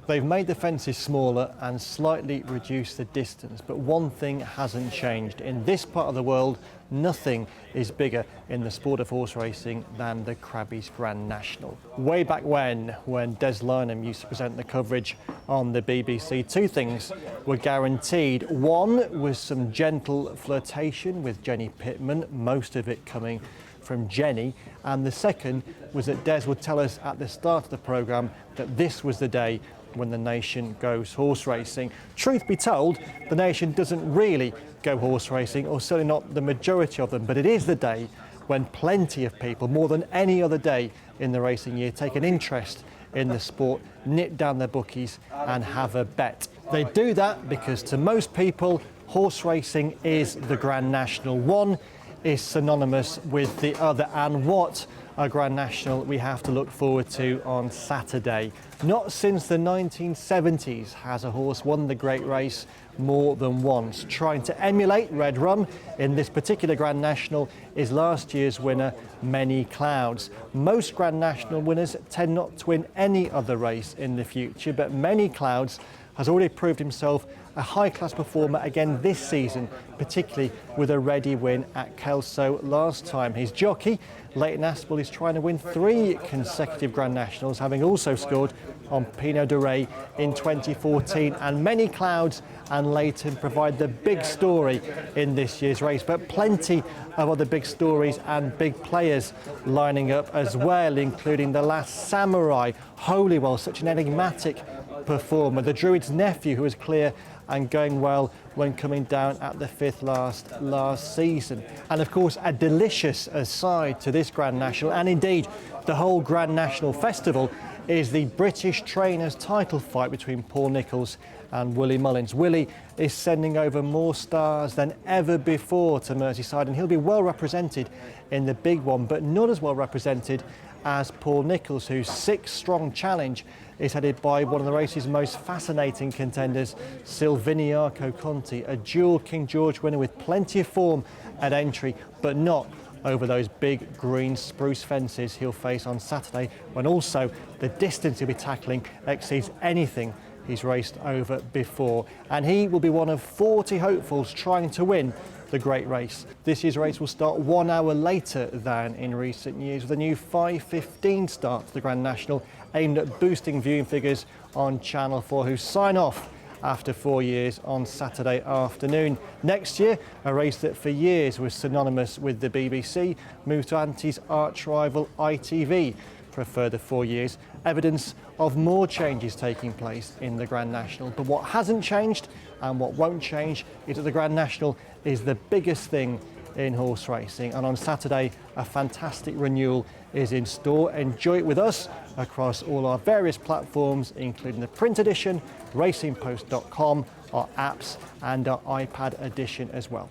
They've made the fences smaller and slightly reduced the distance, but one thing hasn't changed. In this part of the world, nothing is bigger in the sport of horse racing than the Crabbie's Grand National. Way back when Des Lynam used to present the coverage on the BBC, two things were guaranteed. One was some gentle flirtation with Jenny Pittman, most of it coming from Jenny, and the second was that Des would tell us at the start of the programme that this was the day when the nation goes horse racing. Truth be told, the nation doesn't really go horse racing, or certainly not the majority of them, but it is the day when plenty of people, more than any other day in the racing year, take an interest in the sport, knit down their bookies and have a bet. They do that because to most people, horse racing is the Grand National. One is synonymous with the other, and what a Grand National we have to look forward to on Saturday. Not since the 1970s has a horse won the great race more than once. Trying to emulate Red Rum in this particular Grand National is last year's winner, Many Clouds. Most Grand National winners tend not to win any other race in the future, but Many Clouds has already proved himself a high-class performer again this season, particularly with a ready win at Kelso last time. His jockey, Leighton Aspel, is trying to win 3 consecutive Grand Nationals, having also scored on Pinot de Rey in 2014. And Many Clouds and Leighton provide the big story in this year's race, but plenty of other big stories and big players lining up as well, including the Last Samurai, Holywell, such an enigmatic performer, the Druid's nephew, who was clear and going well when coming down at the 5th last season. And of course, a delicious aside to this Grand National, and indeed the whole Grand National Festival, is the British Trainers title fight between Paul Nicholls and Willie Mullins. Willie is sending over more stars than ever before to Merseyside, and he'll be well represented in the big one, but not as well represented as Paul Nicholls, whose 6-strong challenge is headed by one of the race's most fascinating contenders, Silviniaco Conti, a dual King George winner with plenty of form at entry, but not over those big green spruce fences he'll face on Saturday, when also the distance he'll be tackling exceeds anything he's raced over before. And he will be one of 40 hopefuls trying to win the great race. This year's race will start 1 hour later than in recent years, with a new 5:15 start to the Grand National, aimed at boosting viewing figures on Channel 4, who sign off after 4 years on Saturday afternoon. Next year, a race that for years was synonymous with the BBC moves to Auntie's arch rival ITV for a further 4 years. Evidence of more changes taking place in the Grand National. But what hasn't changed and what won't change is that the Grand National is the biggest thing in horse racing, and on Saturday a fantastic renewal is in store. Enjoy it with us across all our various platforms, including the print edition, racingpost.com, our apps and our iPad edition as well.